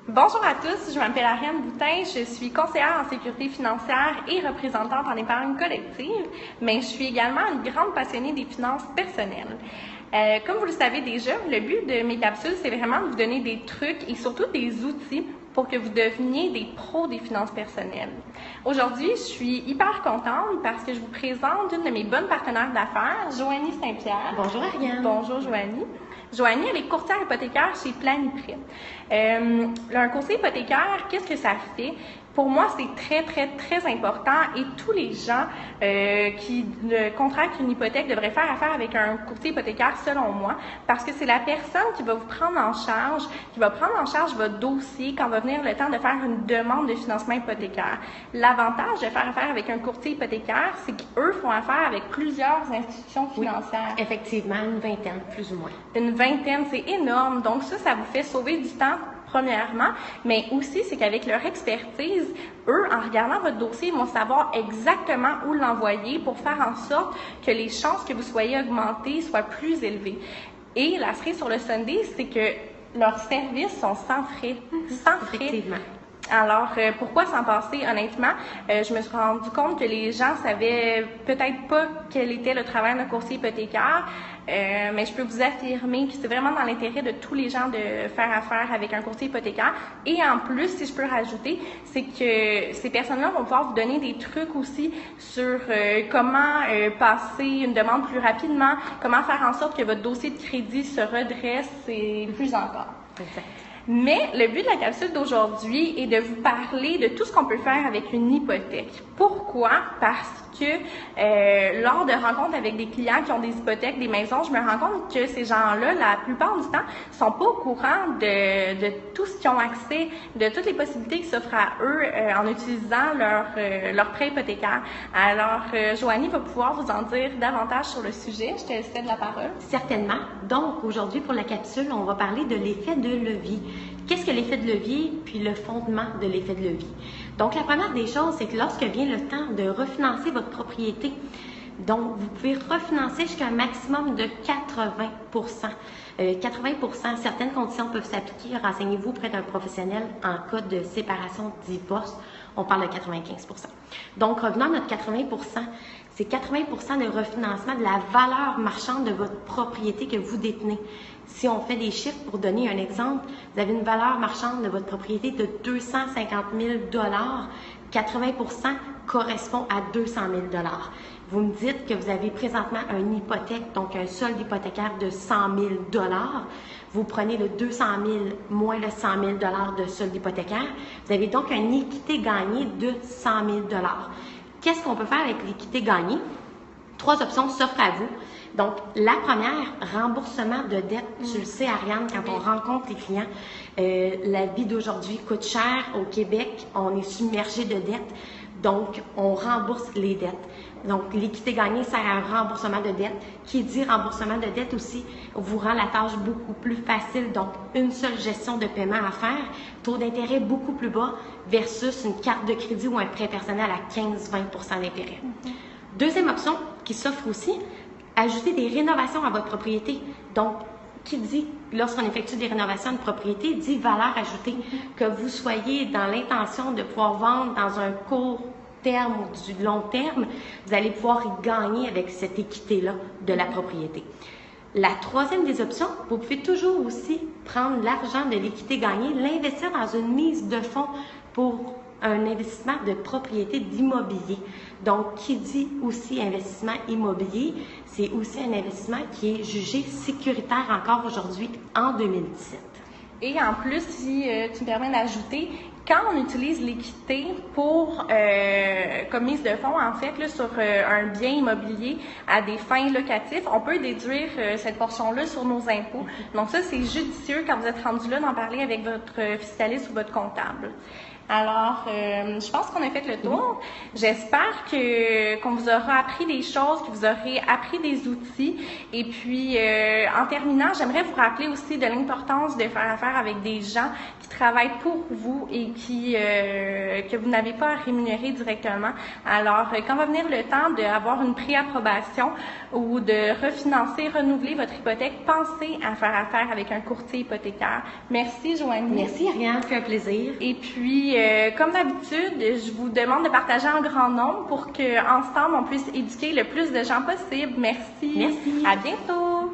Bonjour à tous, je m'appelle Ariane Boutin, je suis conseillère en sécurité financière et représentante en épargne collective, mais je suis également une grande passionnée des finances personnelles. Comme vous le savez déjà, le but de mes capsules, c'est vraiment de vous donner des trucs et surtout des outils pour que vous deveniez des pros des finances personnelles. Aujourd'hui, je suis hyper contente parce que je vous présente une de mes bonnes partenaires d'affaires, Joanie Saint-Pierre. Bonjour Ariane. Bonjour Joanie. Joanie, elle est courtière hypothécaire chez Planiprêt. Un courtier hypothécaire, qu'est-ce que ça fait? Pour moi, c'est très important et tous les gens qui contractent une hypothèque devraient faire affaire avec un courtier hypothécaire selon moi parce que c'est la personne qui va vous prendre en charge, qui va prendre en charge votre dossier quand va venir le temps de faire une demande de financement hypothécaire. L'avantage de faire affaire avec un courtier hypothécaire, c'est qu'eux font affaire avec plusieurs institutions financières. Oui, effectivement, une vingtaine, plus ou moins. Une vingtaine, c'est énorme. Donc ça vous fait sauver du temps premièrement, mais aussi c'est qu'avec leur expertise, eux, en regardant votre dossier, ils vont savoir exactement où l'envoyer pour faire en sorte que les chances que vous soyez augmenté soient plus élevées. Et la cerise sur le sundae, c'est que leurs services sont sans frais. Sans frais. Effectivement. Alors, pourquoi s'en passer? Honnêtement, je me suis rendu compte que les gens savaient peut-être pas quel était le travail d'un courtier hypothécaire, mais je peux vous affirmer que c'est vraiment dans l'intérêt de tous les gens de faire affaire avec un courtier hypothécaire. Et en plus, si je peux rajouter, c'est que ces personnes-là vont pouvoir vous donner des trucs aussi sur comment passer une demande plus rapidement, comment faire en sorte que votre dossier de crédit se redresse et plus encore. Exact. Mais le but de la capsule d'aujourd'hui est de vous parler de tout ce qu'on peut faire avec une hypothèque. Pourquoi? Parce que lors de rencontres avec des clients qui ont des hypothèques, des maisons, je me rends compte que ces gens-là, la plupart du temps, sont pas au courant de tout ce qu'ils ont accès, de toutes les possibilités qui s'offrent à eux en utilisant leur prêt hypothécaire. Alors, Joanie va pouvoir vous en dire davantage sur le sujet. Je te cède la parole. Certainement. Donc, aujourd'hui, pour la capsule, on va parler de l'effet de levier. Qu'est-ce que l'effet de levier, puis le fondement de l'effet de levier? Donc, la première des choses, c'est que lorsque vient le temps de refinancer votre propriété, donc vous pouvez refinancer jusqu'à un maximum de 80 80 certaines conditions peuvent s'appliquer. Renseignez-vous auprès d'un professionnel en cas de séparation, de divorce. On parle de 95 Donc, revenons à notre 80 c'est 80 de refinancement de la valeur marchande de votre propriété que vous détenez. Si on fait des chiffres pour donner un exemple, vous avez une valeur marchande de votre propriété de 250 000 80 correspond à 200 000 Vous me dites que vous avez présentement une hypothèque, donc un solde hypothécaire de 100 000 Vous prenez le 200 000 moins le 100 000 de solde hypothécaire. Vous avez donc une équité gagnée de 100 000 Qu'est-ce qu'on peut faire avec l'équité gagnée? 3 options s'offrent à vous. Donc, la première, remboursement de dette. Tu le sais, Ariane, quand on rencontre les clients, la vie d'aujourd'hui coûte cher. Au Québec, on est submergé de dettes. Donc, on rembourse les dettes. Donc, l'équité gagnée sert à un remboursement de dette. Qui dit remboursement de dette aussi vous rend la tâche beaucoup plus facile. Donc, une seule gestion de paiement à faire, taux d'intérêt beaucoup plus bas versus une carte de crédit ou un prêt personnel à 15-20 d'intérêt. Deuxième option qui s'offre aussi, ajouter des rénovations à votre propriété. Donc, qui dit, lorsqu'on effectue des rénovations de propriété, dit valeur ajoutée. Que vous soyez dans l'intention de pouvoir vendre dans un court terme ou du long terme, vous allez pouvoir y gagner avec cette équité-là de la propriété. La troisième des options, vous pouvez toujours aussi prendre l'argent de l'équité gagnée, l'investir dans une mise de fonds pour un investissement de propriété d'immobilier. Donc, qui dit aussi investissement immobilier, c'est aussi un investissement qui est jugé sécuritaire encore aujourd'hui en 2017. Et en plus, si tu me permets d'ajouter, quand on utilise l'équité pour comme mise de fonds, en fait, là, sur un bien immobilier à des fins locatives, on peut déduire cette portion-là sur nos impôts. Donc ça, c'est judicieux quand vous êtes rendu là d'en parler avec votre fiscaliste ou votre comptable. Alors, je pense qu'on a fait le tour. J'espère qu'on vous aura appris des choses, que vous aurez appris des outils. Et puis, en terminant, j'aimerais vous rappeler aussi de l'importance de faire affaire avec des gens qui travaillent pour vous et que vous n'avez pas à rémunérer directement. Alors, quand va venir le temps d'avoir une préapprobation ou de refinancer, renouveler votre hypothèque, pensez à faire affaire avec un courtier hypothécaire. Merci, Joanie. Merci, Ariane, c'est un plaisir. Et puis, comme d'habitude, je vous demande de partager en grand nombre pour qu'ensemble, on puisse éduquer le plus de gens possible. Merci. Merci. À bientôt.